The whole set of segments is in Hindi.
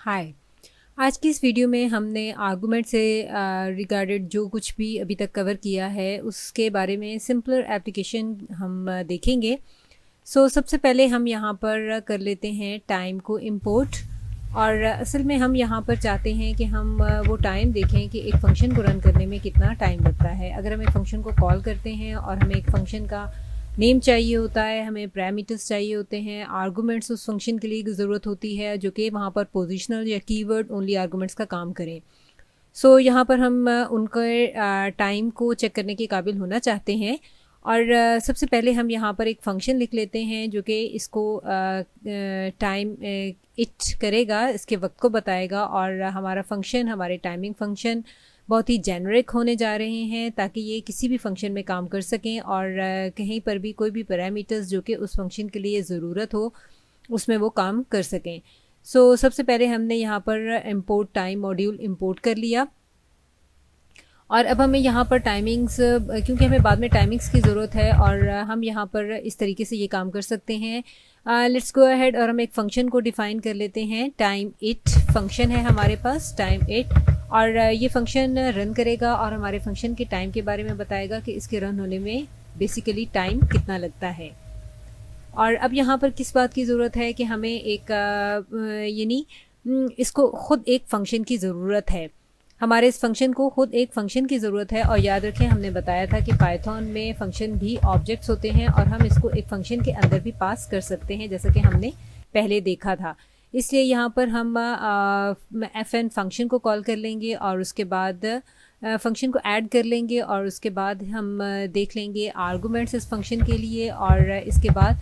हाय। आज की इस वीडियो में हमने आर्गुमेंट से रिगार्डेड जो कुछ भी अभी तक कवर किया है उसके बारे में सिंपलर एप्लीकेशन हम देखेंगे। सबसे पहले हम यहाँ पर कर लेते हैं टाइम को इंपोर्ट। और असल में हम यहाँ पर चाहते हैं कि हम वो टाइम देखें कि एक फ़ंक्शन को रन करने में कितना टाइम लगता है। अगर हम एक फ़ंक्शन को कॉल करते हैं और हमें एक फ़ंक्शन का नेम चाहिए होता है, हमें पैरामीटर्स चाहिए होते हैं, आर्गुमेंट्स उस फंक्शन के लिए ज़रूरत होती है जो कि वहाँ पर पोजिशनल या कीवर्ड ओनली आर्गुमेंट्स का काम करें। यहाँ पर हम उनके टाइम को चेक करने के काबिल होना चाहते हैं। और सबसे पहले हम यहाँ पर एक फ़ंक्शन लिख लेते हैं जो कि इसको टाइम इट करेगा, इसके वक्त को बताएगा। और हमारा फंक्शन, हमारे टाइमिंग फंक्शन बहुत ही जेनरिक होने जा रहे हैं ताकि ये किसी भी फंक्शन में काम कर सकें और कहीं पर भी कोई भी पैरामीटर्स जो कि उस फंक्शन के लिए ज़रूरत हो उसमें वो काम कर सकें। सबसे पहले हमने यहाँ पर इंपोर्ट टाइम मॉड्यूल इंपोर्ट कर लिया। और अब हमें यहाँ पर टाइमिंग्स, क्योंकि हमें बाद में टाइमिंग्स की ज़रूरत है और हम यहाँ पर इस तरीके से ये काम कर सकते हैं। लेट्स गो अहेड और हम एक फ़ंक्शन को डिफ़ाइन कर लेते हैं। टाइम इट फंक्शन है हमारे पास, टाइम इट। और ये फंक्शन रन करेगा और हमारे फंक्शन के टाइम के बारे में बताएगा कि इसके रन होने में बेसिकली टाइम कितना लगता है। और अब यहाँ पर किस बात की ज़रूरत है कि हमें एक यानी इसको ख़ुद एक फ़ंक्शन की ज़रूरत है। हमारे इस फंक्शन को खुद एक फ़ंक्शन की ज़रूरत है। और याद रखें, हमने बताया था कि पाइथन में फ़ंक्शन भी ऑब्जेक्ट्स होते हैं और हम इसको एक फ़ंक्शन के अंदर भी पास कर सकते हैं, जैसा कि हमने पहले देखा था। इसलिए यहाँ पर हम fn फंक्शन को कॉल कर लेंगे और उसके बाद फंक्शन को ऐड कर लेंगे और उसके बाद हम देख लेंगे आर्गुमेंट्स इस फंक्शन के लिए। और इसके बाद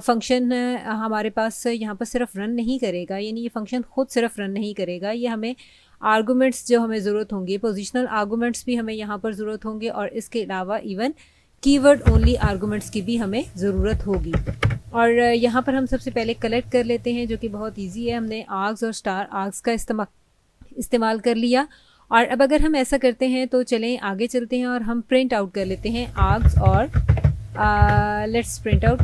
फंक्शन हमारे पास यहाँ पर सिर्फ रन नहीं करेगा, यानी ये फंक्शन खुद सिर्फ रन नहीं करेगा, ये हमें आर्गुमेंट्स जो हमें ज़रूरत होंगे, पोजिशनल आर्गुमेंट्स भी हमें यहाँ पर ज़रूरत होंगे और इसके अलावा इवन कीवर्ड ओनली आर्गुमेंट्स की भी हमें ज़रूरत होगी। और यहाँ पर हम सबसे पहले कलेक्ट कर लेते हैं, जो कि बहुत इजी है। हमने आर्ग्स और स्टार आर्ग्स का इस्तेमाल कर लिया। और अब अगर हम ऐसा करते हैं तो चलें आगे चलते हैं और हम प्रिंट आउट कर लेते हैं आर्ग्स। और let's print out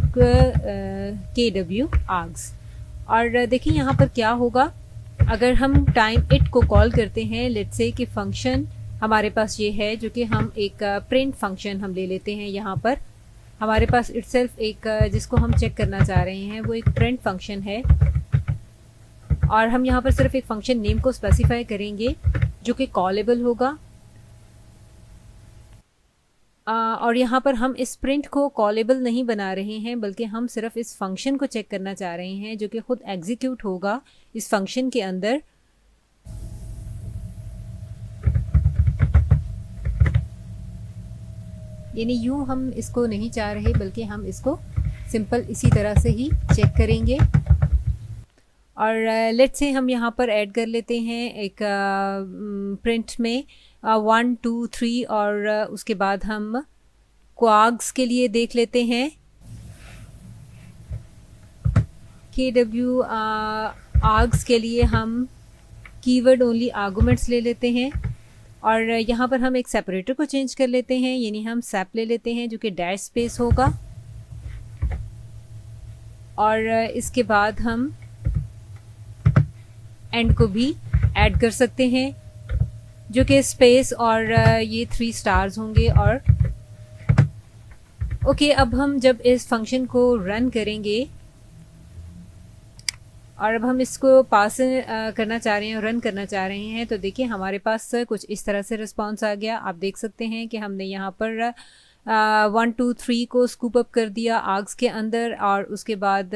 KW args. और देखिए यहाँ पर क्या होगा अगर हम टाइम इट को कॉल करते हैं। लेट्स से कि फंक्शन हमारे पास ये है, जो कि हम एक प्रिंट फंक्शन हम ले लेते हैं। यहाँ पर हमारे पास इटसेल्फ एक जिसको हम चेक करना चाह रहे हैं वो एक प्रिंट फंक्शन है। और हम यहाँ पर सिर्फ एक फंक्शन नेम को स्पेसिफाई करेंगे जो कि कॉलेबल होगा। और यहाँ पर हम इस प्रिंट को कॉलेबल नहीं बना रहे हैं, बल्कि हम सिर्फ इस फंक्शन को चेक करना चाह रहे हैं जो कि खुद एग्जीक्यूट होगा इस फंक्शन के अंदर। यानी यूँ हम इसको नहीं चाह रहे, बल्कि हम इसको सिंपल इसी तरह से ही चेक करेंगे। और लेट्स से हम यहाँ पर ऐड कर लेते हैं एक प्रिंट में 1 2 3 और उसके बाद हम क्वाग्स के लिए देख लेते हैं KW आर्ग्स के लिए हम कीवर्ड ओनली आर्गुमेंट्स ले लेते हैं। और यहाँ पर हम एक सेपरेटर को चेंज कर लेते हैं, यानी हम सेप ले लेते हैं जो कि डैश स्पेस होगा। और इसके बाद हम एंड को भी ऐड कर सकते हैं जो कि स्पेस और ये 3 स्टार्स होंगे। और ओके, अब हम जब इस फंक्शन को रन करेंगे और अब हम इसको पास करना चाह रहे हैं और रन करना चाह रहे हैं, तो देखिए हमारे पास कुछ इस तरह से रिस्पांस आ गया। आप देख सकते हैं कि हमने यहाँ पर 1 2 3 को स्कूप अप कर दिया आर्ग्स के अंदर। और उसके बाद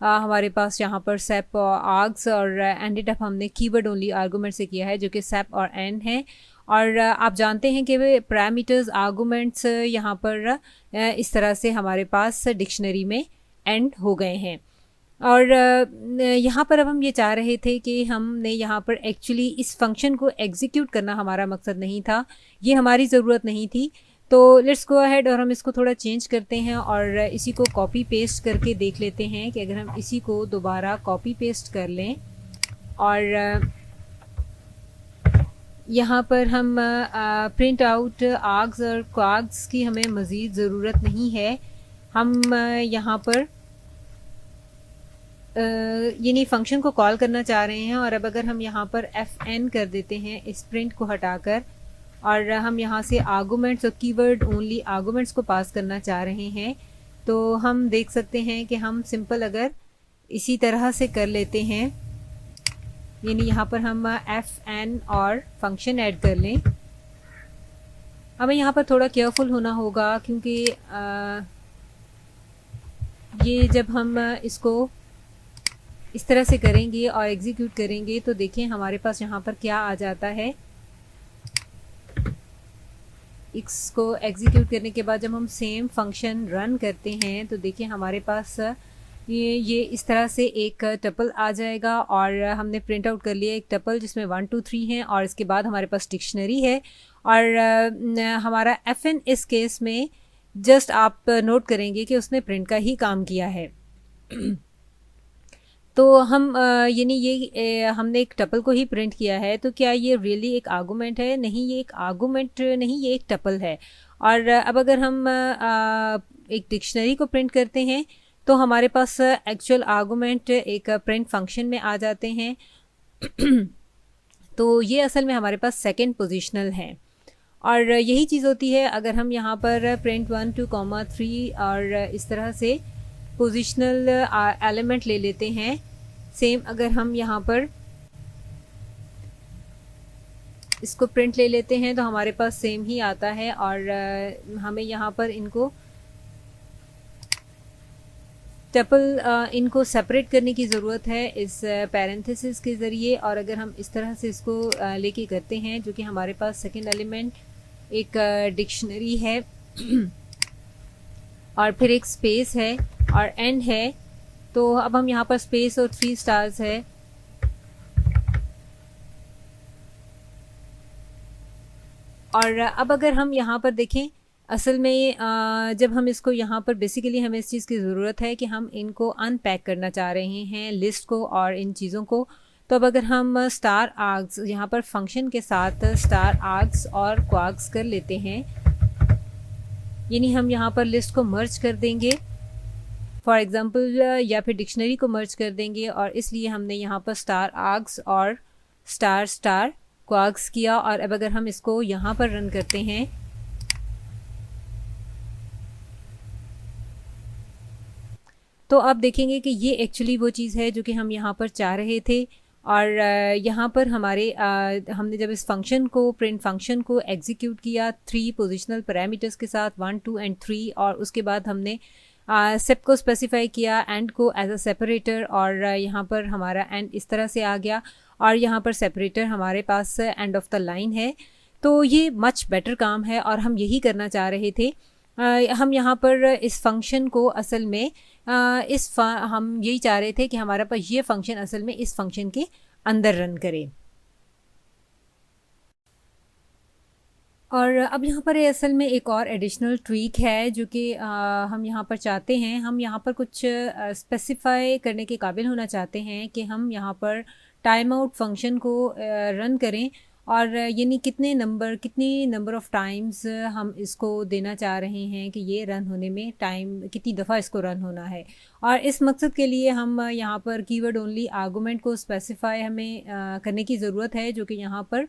हमारे पास यहाँ पर सेप आर्ग्स और एंडेड अप हमने कीवर्ड ओनली आर्गुमेंट से किया है, जो कि सेप और एंड है। और आप जानते हैं कि वे पैरामीटर्स आर्गुमेंट्स यहाँ पर इस तरह से हमारे पास डिक्शनरी में एंड हो गए हैं। और यहाँ पर अब हम ये चाह रहे थे कि हमने यहाँ पर एक्चुअली इस फंक्शन को एग्जीक्यूट करना हमारा मकसद नहीं था, ये हमारी ज़रूरत नहीं थी। तो लेट्स गो अहेड और हम इसको थोड़ा चेंज करते हैं और इसी को कॉपी पेस्ट करके देख लेते हैं कि अगर हम इसी को दोबारा कॉपी पेस्ट कर लें और यहाँ पर हम प्रिंट आउट आर्ग्स और क्वाग्स की हमें मज़ीद ज़रूरत नहीं है। हम यहाँ पर यानी फंक्शन को कॉल करना चाह रहे हैं। और अब अगर हम यहाँ पर FN कर देते हैं इस प्रिंट को हटाकर, और हम यहाँ से आर्गुमेंट्स और कीवर्ड ओनली आर्गुमेंट्स को पास करना चाह रहे हैं, तो हम देख सकते हैं कि हम सिंपल अगर इसी तरह से कर लेते हैं, यानी यहाँ पर हम FN और फंक्शन ऐड कर लें। हमें यहाँ पर थोड़ा केयरफुल होना होगा, क्योंकि ये जब हम इसको इस तरह से करेंगे और एग्जीक्यूट करेंगे तो देखिए हमारे पास यहाँ पर क्या आ जाता है। इसको एग्जीक्यूट करने के बाद जब हम सेम फंक्शन रन करते हैं तो देखिए हमारे पास ये इस तरह से एक टपल आ जाएगा, और हमने प्रिंट आउट कर लिया एक टपल जिसमें 1 2 3 है, और इसके बाद हमारे पास डिक्शनरी है। और हमारा FN इस केस में जस्ट आप नोट करेंगे कि उसने प्रिंट का ही काम किया है। तो हम यानी ये हमने एक टपल को ही प्रिंट किया है, तो क्या ये रियली एक आर्गुमेंट है? नहीं, ये एक आर्गुमेंट नहीं, ये एक टपल है। और अब अगर हम एक डिक्शनरी को प्रिंट करते हैं तो हमारे पास एक्चुअल आर्गुमेंट एक प्रिंट फंक्शन में आ जाते हैं। तो ये असल में हमारे पास सेकंड पोजीशनल है। और यही चीज़ होती है अगर हम यहाँ पर प्रिंट 1 2 3 और इस तरह से पोजिशनल एलिमेंट ले लेते हैं। सेम अगर हम यहाँ पर इसको प्रिंट ले लेते हैं तो हमारे पास सेम ही आता है, और हमें यहाँ पर इनको टपल इनको सेपरेट करने की ज़रूरत है इस पैरेंथेसिस के ज़रिए। और अगर हम इस तरह से इसको लेके करते हैं, जो कि हमारे पास सेकंड एलिमेंट एक डिक्शनरी है और फिर एक स्पेस है और एंड है, तो अब हम यहाँ पर स्पेस और 3 स्टार्स है। और अब अगर हम यहाँ पर देखें, असल में जब हम इसको यहाँ पर बेसिकली हमें इस चीज़ की ज़रूरत है कि हम इनको अनपैक करना चाह रहे हैं लिस्ट को और इन चीज़ों को। तो अब अगर हम स्टार आर्ग्स यहाँ पर फंक्शन के साथ स्टार आर्ग्स और क्वार्क्स कर लेते हैं, यानी हम यहाँ पर लिस्ट को मर्ज कर देंगे फॉर एग्जांपल, या फिर डिक्शनरी को मर्ज कर देंगे, और इसलिए हमने यहाँ पर स्टार आर्ग्स और स्टार स्टार क्वार्क्स किया। और अब अगर हम इसको यहाँ पर रन करते हैं तो आप देखेंगे कि ये एक्चुअली वो चीज़ है जो कि हम यहाँ पर चाह रहे थे। और यहाँ पर हमारे हमने जब इस फंक्शन को प्रिंट फंक्शन को एग्जीक्यूट किया 3 पोजिशनल पैरामीटर्स के साथ 1 2 एंड 3, और उसके बाद हमने सेप को स्पेसिफाई किया, एंड को एज अ सेपरेटर, और यहाँ पर हमारा एंड इस तरह से आ गया, और यहाँ पर सेपरेटर हमारे पास एंड ऑफ द लाइन है। तो ये मच बेटर काम है और हम यही करना चाह रहे थे। हम यहाँ पर इस फंक्शन को असल में हम यही चाह रहे थे कि हमारे पास ये फंक्शन असल में इस फंक्शन के अंदर रन करे। और अब यहाँ पर असल में एक और एडिशनल ट्वीक है जो कि हम यहाँ पर चाहते हैं, हम यहाँ पर कुछ स्पेसिफाई करने के काबिल होना चाहते हैं कि हम यहाँ पर टाइम आउट फंक्शन को रन करें, और यानी कितनी नंबर ऑफ़ टाइम्स हम इसको देना चाह रहे हैं कि ये रन होने में टाइम कितनी दफ़ा इसको रन होना है। और इस मकसद के लिए हम यहाँ पर कीवर्ड ओनली आर्गुमेंट को स्पेसिफाई हमें करने की ज़रूरत है, जो कि यहाँ पर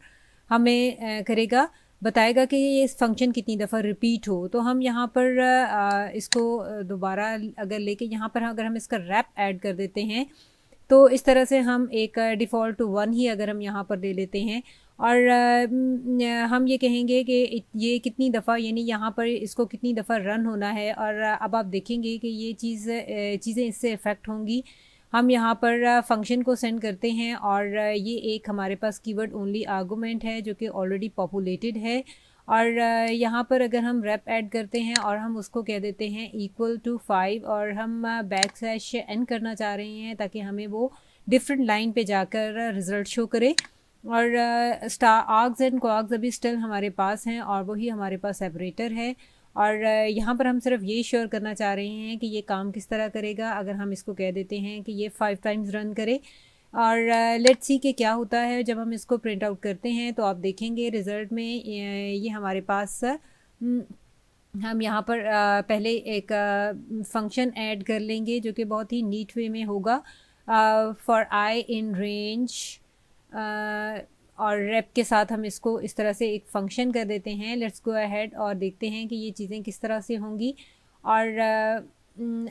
हमें करेगा, बताएगा कि ये फंक्शन कितनी दफ़ा रिपीट हो। तो हम यहाँ पर इसको दोबारा अगर लेके यहाँ पर अगर हम इसका रैप ऐड कर देते हैं तो इस तरह से हम एक डिफ़ॉल्ट 1 ही अगर हम यहाँ पर दे लेते हैं, और हम ये कहेंगे कि ये कितनी दफ़ा, यानी यहाँ पर इसको कितनी दफ़ा रन होना है। और अब आप देखेंगे कि ये चीज़ें इससे इफ़ेक्ट होंगी। हम यहाँ पर फंक्शन को सेंड करते हैं, और ये एक हमारे पास कीवर्ड ओनली आर्गुमेंट है जो कि ऑलरेडी पॉपुलेटेड है। और यहाँ पर अगर हम रैप ऐड करते हैं और हम उसको कह देते हैं इक्वल टू 5, और हम \n करना चाह रहे हैं ताकि हमें वो डिफरेंट लाइन पे जाकर रिज़ल्ट शो करे। और स्टार आर्ग्स एंड क्वार्क्स अभी स्टिल हमारे पास हैं और वही हमारे पास सेपरेटर है। और यहाँ पर हम सिर्फ ये श्योर करना चाह रहे हैं कि ये काम किस तरह करेगा। अगर हम इसको कह देते हैं कि ये 5 टाइम्स रन करे, और लेट्स सी कि क्या होता है जब हम इसको प्रिंट आउट करते हैं, तो आप देखेंगे रिज़ल्ट में ये हमारे पास हम यहाँ पर पहले एक फंक्शन ऐड कर लेंगे जो कि बहुत ही नीट वे में होगा। फॉर आई इन रेंज, और रेप के साथ हम इसको इस तरह से एक फंक्शन कर देते हैं। लेट्स गो अहेड और देखते हैं कि ये चीज़ें किस तरह से होंगी। और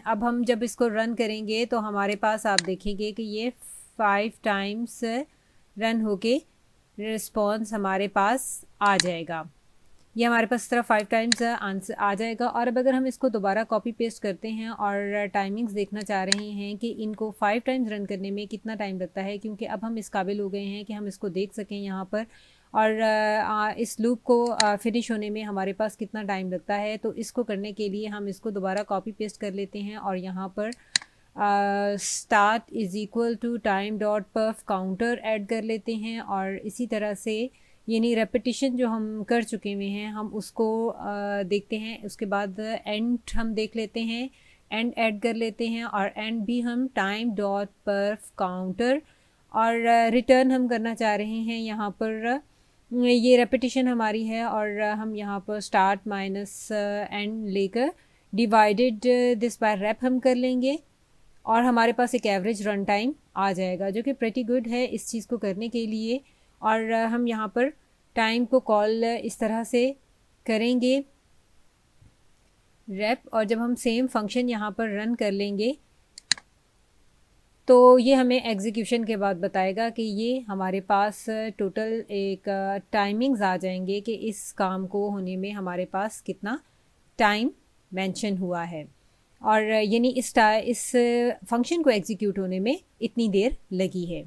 अब हम जब इसको रन करेंगे तो हमारे पास आप देखेंगे कि ये 5 टाइम्स रन होके रिस्पॉन्स हमारे पास आ जाएगा। ये हमारे पास इस तरह 5 टाइम्स आंसर आ जाएगा। और अब अगर हम इसको दोबारा कॉपी पेस्ट करते हैं और टाइमिंग्स देखना चाह रहे हैं कि इनको 5 टाइम्स रन करने में कितना टाइम लगता है, क्योंकि अब हम इस काबिल हो गए हैं कि हम इसको देख सकें यहाँ पर, और इस लूप को फिनिश होने में हमारे पास कितना टाइम लगता है। तो इसको करने के लिए हम इसको दोबारा कॉपी पेस्ट कर लेते हैं और यहाँ पर start is equal to time dot perf counter add कर लेते हैं। और इसी तरह से यानी रेपिटिशन जो हम कर चुके हुए हैं हम उसको देखते हैं। उसके बाद एंड हम देख लेते हैं, एंड ऐड कर लेते हैं, और एंड भी हम टाइम डॉट परफ काउंटर, और रिटर्न हम करना चाह रहे हैं यहाँ पर। ये रेपिटिशन हमारी है और हम यहाँ पर स्टार्ट माइनस एंड लेकर डिवाइडेड दिस बाय रेप हम कर लेंगे और हमारे पास एक एवरेज रन टाइम आ जाएगा, जो कि प्रेटी गुड है इस चीज़ को करने के लिए। और हम यहाँ पर टाइम को कॉल इस तरह से करेंगे रेप, और जब हम सेम फंक्शन यहाँ पर रन कर लेंगे तो ये हमें एग्जीक्यूशन के बाद बताएगा कि ये हमारे पास टोटल एक टाइमिंग्स आ जाएंगे कि इस काम को होने में हमारे पास कितना टाइम मेंशन हुआ है, और यानी इस फंक्शन को एग्जीक्यूट होने में इतनी देर लगी है।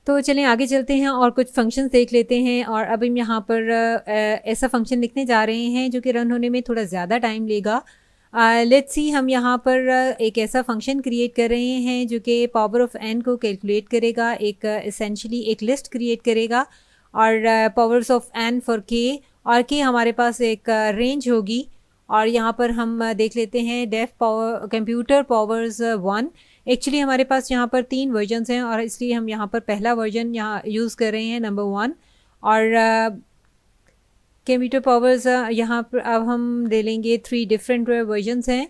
तो चलें आगे चलते हैं और कुछ फंक्शंस देख लेते हैं। और अब हम यहाँ पर ऐसा फंक्शन लिखने जा रहे हैं जो कि रन होने में थोड़ा ज़्यादा टाइम लेगा। लेट्स सी, हम यहाँ पर एक ऐसा फंक्शन क्रिएट कर रहे हैं जो कि पावर ऑफ n को कैलकुलेट करेगा, एक एसेंशली एक लिस्ट क्रिएट करेगा, और powers of n for k, और k हमारे पास एक रेंज होगी। और यहाँ पर हम देख लेते हैं def power computer powers 1। Actually हमारे पास यहाँ पर 3 वर्जन्स हैं और इसलिए हम यहाँ पर पहला वर्जन यहाँ यूज़ कर रहे हैं, नंबर 1। और कंप्यूटर पावर्स यहाँ पर अब हम ले लेंगे 3 डिफरेंट वर्जन्स हैं।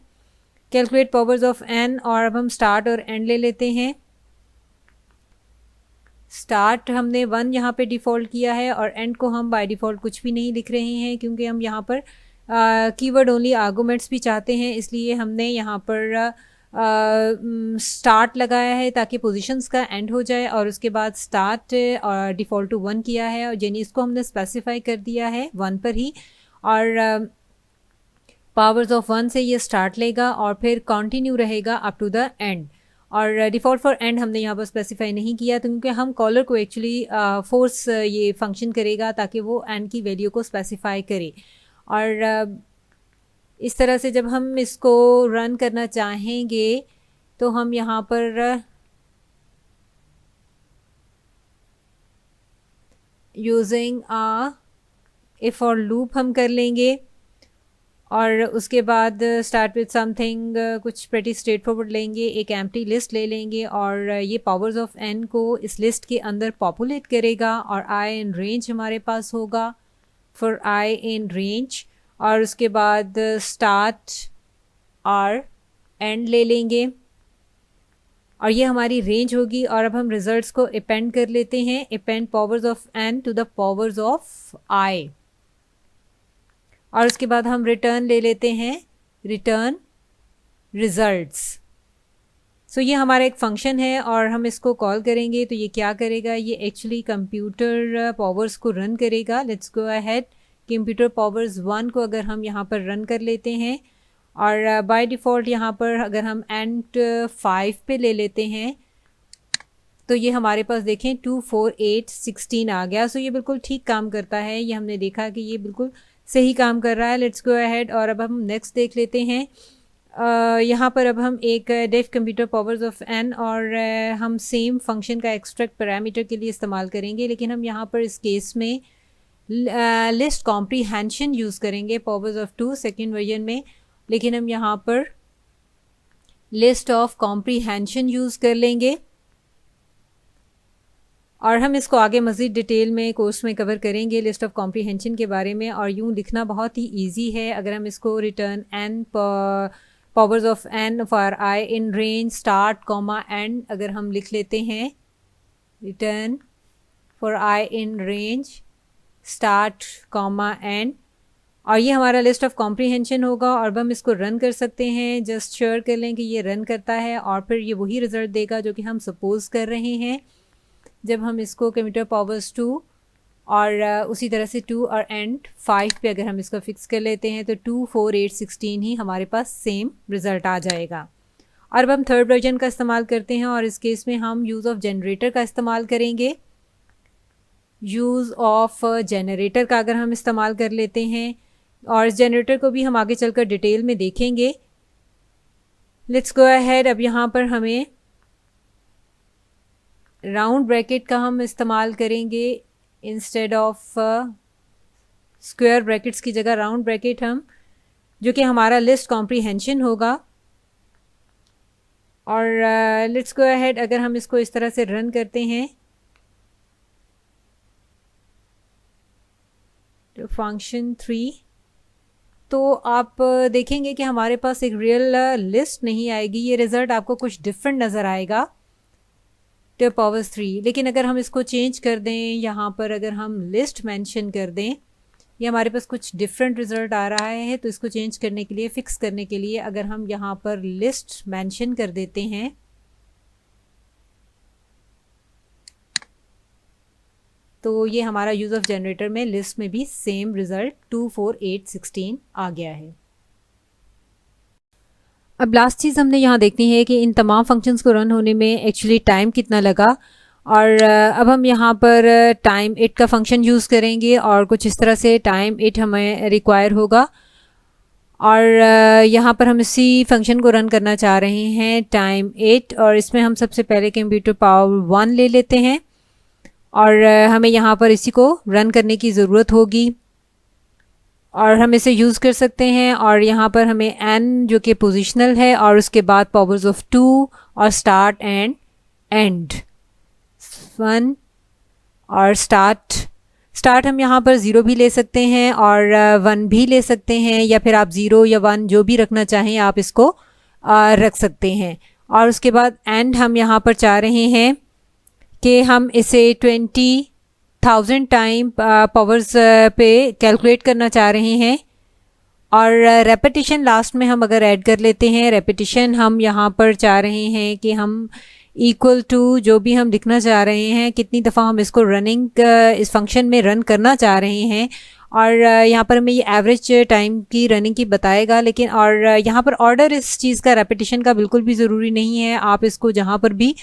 कैलकुलेट पावर्स ऑफ n, और अब हम स्टार्ट और एंड ले लेते हैं। स्टार्ट हमने 1 यहाँ पे डिफ़ॉल्ट किया है और एंड को हम बाय डिफ़ॉल्ट कुछ भी नहीं लिख रहे हैं, क्योंकि हम यहाँ पर कीवर्ड ओनली आर्गुमेंट्स भी चाहते हैं, इसलिए हमने यहाँ पर स्टार्ट लगाया है ताकि पोजीशंस का एंड हो जाए, और उसके बाद स्टार्ट और डिफ़ॉल्ट टू 1 किया है, और यानी इसको हमने स्पेसिफाई कर दिया है 1 पर ही। और पावर्स ऑफ 1 से ये स्टार्ट लेगा और फिर कंटिन्यू रहेगा अप टू द एंड। और डिफ़ॉल्ट फॉर एंड हमने यहाँ पर स्पेसिफाई नहीं किया, तो क्योंकि हम कॉलर को एक्चुअली फोर्स ये फंक्शन करेगा ताकि वो एंड की वैल्यू को स्पेसिफाई करे। और इस तरह से जब हम इसको रन करना चाहेंगे तो हम यहाँ पर यूजिंग ए फॉर लूप हम कर लेंगे, और उसके बाद स्टार्ट विद समथिंग कुछ प्रेटी स्ट्रेट फॉरवर्ड लेंगे, एक एम्प्टी लिस्ट ले लेंगे, और ये पावर्स ऑफ n को इस लिस्ट के अंदर पॉपुलेट करेगा, और आई इन रेंज हमारे पास होगा फॉर आई इन रेंज, और उसके बाद स्टार्ट और एंड ले लेंगे, और ये हमारी रेंज होगी। और अब हम रिजल्ट्स को अपेंड कर लेते हैं, append powers of n to the powers of i, और उसके बाद हम रिटर्न ले लेते हैं, रिटर्न रिजल्ट्स। सो ये हमारा एक फंक्शन है और हम इसको कॉल करेंगे तो ये क्या करेगा, ये एक्चुअली कंप्यूटर पावर्स को रन करेगा। Let's go ahead, computer powers 1 को अगर हम यहाँ पर रन कर लेते हैं, और बाय डिफ़ॉल्ट यहाँ पर अगर हम एंड 5 पे ले लेते हैं तो ये हमारे पास देखें 2 4 8 16 आ गया। सो ये बिल्कुल ठीक काम करता है, ये हमने देखा कि ये बिल्कुल सही काम कर रहा है। लेट्स गो अहेड, और अब हम नेक्स्ट देख लेते हैं। यहाँ पर अब हम एक def computer powers of n, और हम सेम फंक्शन का एक्सट्रैक्ट पैरामीटर के लिए इस्तेमाल करेंगे, लेकिन हम यहाँ पर इस केस में लिस्ट कॉम्प्रीहेंशन यूज़ करेंगे पावर्स ऑफ 2 सेकेंड वर्जन में, लेकिन हम यहाँ पर लिस्ट ऑफ कॉम्प्रीहेंशन यूज़ कर लेंगे, और हम इसको आगे मज़ीद डिटेल में कोर्स में कवर करेंगे लिस्ट ऑफ कॉम्प्रीहेंशन के बारे में। और यूँ लिखना बहुत ही इजी है, अगर हम इसको return n powers of n for i in range start comma and अगर हम लिख लेते हैं return for i in range start comma and, और ये हमारा लिस्ट ऑफ कॉम्प्रीहेंशन होगा। और अब हम इसको रन कर सकते हैं, जस्ट श्योर कर लें कि ये रन करता है और फिर ये वही रिज़ल्ट देगा जो कि हम सपोज कर रहे हैं। जब हम इसको कम्यूटर पावर्स 2 और उसी तरह से 2 और एंड 5 पे अगर हम इसको फिक्स कर लेते हैं तो 2 4 8 16 ही हमारे पास सेम रिज़ल्ट आ जाएगा। और अब हम थर्ड वर्जन का इस्तेमाल करते हैं और इस केस में हम यूज़ ऑफ जनरेटर का इस्तेमाल करेंगे। यूज़ ऑफ जनरेटर का अगर हम इस्तेमाल कर लेते हैं, और इस जनरेटर को भी हम आगे चलकर डिटेल में देखेंगे। Let's go ahead. अब यहाँ पर हमें राउंड ब्रैकेट का हम इस्तेमाल करेंगे इंस्टेड ऑफ स्क्वायर ब्रैकेट्स की जगह राउंड ब्रैकेट हम, जो कि हमारा लिस्ट कॉम्प्रीहेंशन होगा। और लेट्स गो अहेड, अगर हम इसको इस तरह से रन करते हैं तो फंक्शन 3, तो आप देखेंगे कि हमारे पास एक रियल लिस्ट नहीं आएगी, ये रिज़ल्ट आपको कुछ डिफरेंट नज़र आएगा टू पावर्स 3। लेकिन अगर हम इसको चेंज कर दें, यहाँ पर अगर हम लिस्ट मेंशन कर दें, ये हमारे पास कुछ डिफरेंट रिज़ल्ट आ रहा है। तो इसको चेंज करने के लिए, फिक्स करने के लिए अगर हम यहाँ पर लिस्ट मेंशन कर देते हैं तो ये हमारा यूज़ ऑफ जनरेटर में लिस्ट में भी सेम रिज़ल्ट 2 4 8 16 आ गया है। अब लास्ट चीज़ हमने यहाँ देखनी है कि इन तमाम फंक्शंस को रन होने में एक्चुअली टाइम कितना लगा। और अब हम यहाँ पर टाइम 8 का फंक्शन यूज़ करेंगे और कुछ इस तरह से टाइम 8 हमें रिक्वायर होगा। और यहाँ पर हम इसी फंक्शन को रन करना चाह रहे हैं टाइम 8, और इसमें हम सबसे पहले कंप्यूटर पावर 1 ले लेते हैं और हमें यहाँ पर इसी को रन करने की ज़रूरत होगी और हम इसे यूज़ कर सकते हैं। और यहाँ पर हमें n जो कि पोजिशनल है और उसके बाद पावर्स ऑफ 2 और स्टार्ट एंड एंड 1 और स्टार्ट हम यहाँ पर 0 भी ले सकते हैं और 1 भी ले सकते हैं, या फिर आप 0 या 1 जो भी रखना चाहें आप इसको रख सकते हैं। और उसके बाद एंड हम यहाँ पर चाह रहे हैं कि हम इसे 20,000 टाइम पावर्स पे कैलकुलेट करना चाह रहे हैं। और रेपिटिशन लास्ट में हम अगर ऐड कर लेते हैं, रेपिटिशन हम यहाँ पर चाह रहे हैं कि हम इक्वल टू जो भी हम लिखना चाह रहे हैं, कितनी दफ़ा हम इसको रनिंग इस फंक्शन में रन करना चाह रहे हैं। और यहाँ पर हमें ये एवरेज टाइम की रनिंग की बताएगा। लेकिन और यहाँ पर ऑर्डर इस चीज़ का रेपिटिशन का बिल्कुल भी ज़रूरी नहीं है, आप इसको जहाँ पर भी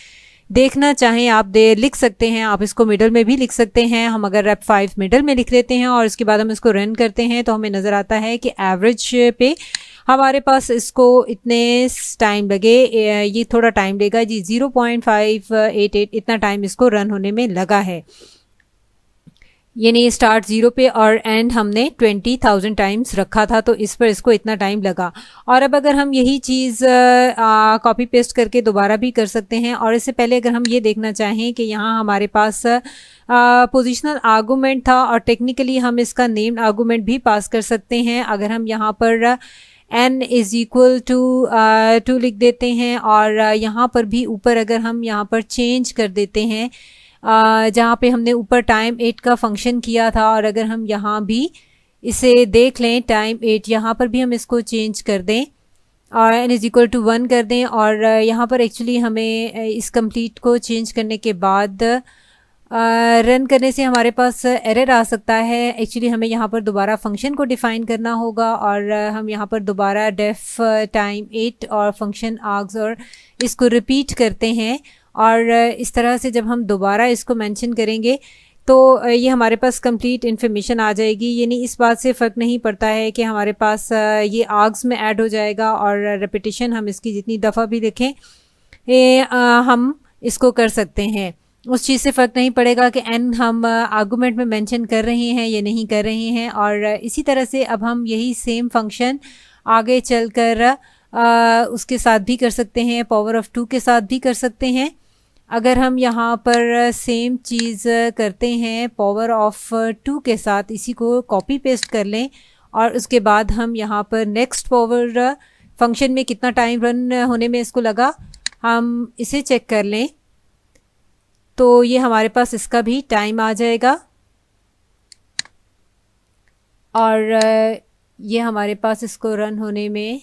देखना चाहें आप लिख सकते हैं। आप इसको मिडल में भी लिख सकते हैं। हम अगर रेप 5 मिडल में लिख लेते हैं और उसके बाद हम इसको रन करते हैं तो हमें नज़र आता है कि एवरेज पे हमारे पास इसको इतने टाइम लगे, ये थोड़ा टाइम लेगा जी, 0.588 इतना टाइम इसको रन होने में लगा है। यानी स्टार्ट 0 पे और एंड हमने 20,000 टाइम्स रखा था, तो इस पर इसको इतना टाइम लगा। और अब अगर हम यही चीज़ कॉपी पेस्ट करके दोबारा भी कर सकते हैं। और इससे पहले अगर हम ये देखना चाहें कि यहाँ हमारे पास पोजिशनल आर्गूमेंट था और टेक्निकली हम इसका नेम्ड आर्गूमेंट भी पास कर सकते हैं। अगर हम यहाँ पर n इज़ इक्वल टू 2 लिख देते हैं और यहाँ पर भी ऊपर अगर हम यहाँ पर चेंज कर देते हैं, जहाँ पे हमने ऊपर टाइम 8 का फंक्शन किया था, और अगर हम यहाँ भी इसे देख लें टाइम 8, यहाँ पर भी हम इसको चेंज कर दें और n इज़ इक्वल टू 1 कर दें। और यहाँ पर एक्चुअली हमें इस कंप्लीट को चेंज करने के बाद रन करने से हमारे पास एरर आ सकता है। एक्चुअली हमें यहाँ पर दोबारा फंक्शन को डिफ़ाइन करना होगा और हम यहाँ पर दोबारा डेफ टाइम 8 और फंक्शन आर्ग्स और इसको रिपीट करते हैं। और इस तरह से जब हम दोबारा इसको मेंशन करेंगे तो ये हमारे पास कंप्लीट इन्फॉर्मेशन आ जाएगी। यानी इस बात से फ़र्क नहीं पड़ता है कि हमारे पास ये आर्ग्स में ऐड हो जाएगा और रेपिटिशन हम इसकी जितनी दफ़ा भी लिखें हम इसको कर सकते हैं। उस चीज़ से फ़र्क नहीं पड़ेगा कि n हम आर्गूमेंट में मेंशन कर रहे हैं या नहीं कर रहे हैं। और इसी तरह से अब हम यही सेम फंक्शन आगे चलकर उसके साथ भी कर सकते हैं, पावर ऑफ 2 के साथ भी कर सकते हैं। अगर हम यहाँ पर सेम चीज़ करते हैं पावर ऑफ 2 के साथ, इसी को कॉपी पेस्ट कर लें और उसके बाद हम यहाँ पर नेक्स्ट पावर फंक्शन में कितना टाइम रन होने में इसको लगा, हम इसे चेक कर लें तो ये हमारे पास इसका भी टाइम आ जाएगा। और ये हमारे पास इसको रन होने में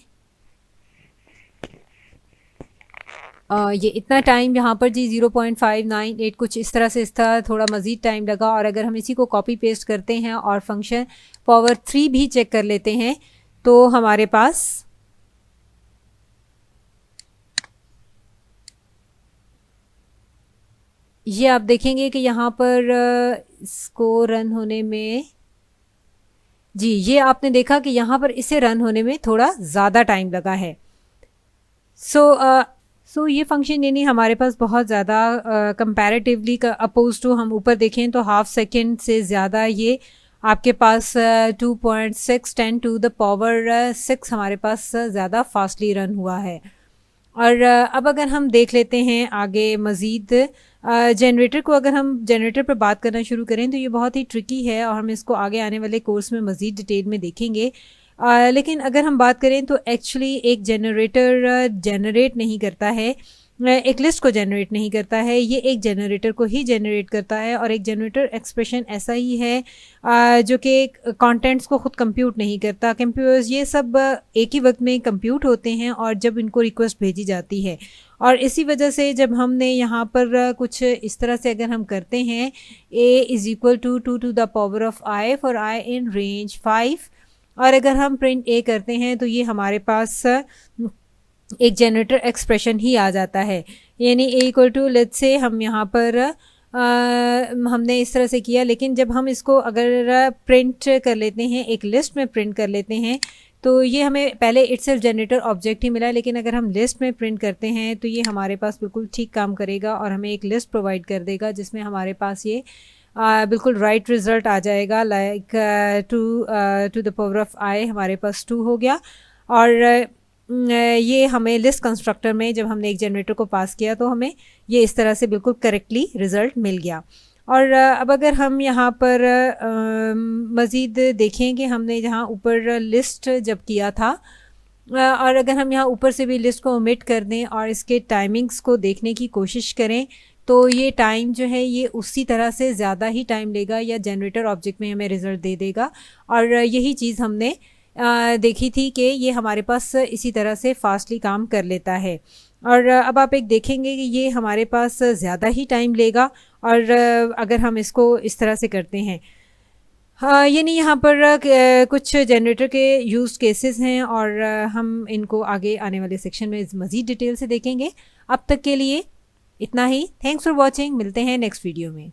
ये इतना टाइम यहाँ पर जी 0.598 कुछ इस तरह से, इसका थोड़ा मज़ीद टाइम लगा। और अगर हम इसी को कॉपी पेस्ट करते हैं और फंक्शन पावर 3 भी चेक कर लेते हैं तो हमारे पास ये आप देखेंगे कि यहाँ पर इसको रन होने में जी, ये आपने देखा कि यहाँ पर इसे रन होने में थोड़ा ज़्यादा टाइम लगा है। सो ये फंक्शन यानी हमारे पास बहुत ज़्यादा कंपैरेटिवली अपोज टू हम ऊपर देखें तो हाफ सेकेंड से ज़्यादा ये आपके पास 2.6 10 टू द पावर 6 हमारे पास ज़्यादा फास्टली रन हुआ है। और अब अगर हम देख लेते हैं आगे मज़ीद जनरेटर को, अगर हम जनरेटर पर बात करना शुरू करें तो ये बहुत ही ट्रिकी है और हम इसको आगे आने वाले कोर्स में मज़ीद डिटेल में देखेंगे। लेकिन अगर हम बात करें तो एक्चुअली एक जनरेटर जनरेट नहीं करता है, एक लिस्ट को जनरेट नहीं करता है, ये एक जनरेटर को ही जनरेट करता है। और एक जनरेटर एक्सप्रेशन ऐसा ही है जो कि कंटेंट्स को ख़ुद कंप्यूट नहीं करता। कंप्यूटर्स ये सब एक ही वक्त में कंप्यूट होते हैं और जब इनको रिक्वेस्ट भेजी जाती है। और इसी वजह से जब हमने यहाँ पर कुछ इस तरह से अगर हम करते हैं a = 2 to the power of i for i in range 5, और अगर हम प्रिंट a करते हैं तो ये हमारे पास एक जनरेटर एक्सप्रेशन ही आ जाता है। यानी a = लेट्स से हम यहाँ पर हमने इस तरह से किया, लेकिन जब हम इसको अगर प्रिंट कर लेते हैं, एक लिस्ट में प्रिंट कर लेते हैं तो ये हमें पहले इटसेल्फ जनरेटर ऑब्जेक्ट ही मिला, लेकिन अगर हम लिस्ट में प्रिंट करते हैं तो ये हमारे पास बिल्कुल ठीक काम करेगा और हमें एक लिस्ट प्रोवाइड कर देगा जिसमें हमारे पास ये बिल्कुल राइट रिज़ल्ट आ जाएगा। Like 2 to the power of i हमारे पास 2 हो गया। और ये हमें लिस्ट कंस्ट्रक्टर में जब हमने एक जनरेटर को पास किया तो हमें ये इस तरह से बिल्कुल करेक्टली रिज़ल्ट मिल गया। और अब अगर हम यहाँ पर मज़ीद देखें कि हमने जहाँ ऊपर लिस्ट जब किया था और अगर हम यहाँ ऊपर से भी लिस्ट को ओमिट कर दें और इसके टाइमिंग्स को देखने की कोशिश करें तो ये टाइम जो है ये उसी तरह से ज़्यादा ही टाइम लेगा या जनरेटर ऑब्जेक्ट में हमें रिज़ल्ट दे देगा। और यही चीज़ हमने देखी थी कि ये हमारे पास इसी तरह से फास्टली काम कर लेता है। और अब आप एक देखेंगे कि ये हमारे पास ज़्यादा ही टाइम लेगा और अगर हम इसको इस तरह से करते हैं। हाँ, यानी यहाँ पर कुछ जनरेटर के यूज केसेस हैं और हम इनको आगे आने वाले सेक्शन में मज़ीद डिटेल से देखेंगे। अब तक के लिए इतना ही। Thanks for watching. मिलते हैं नेक्स्ट वीडियो में।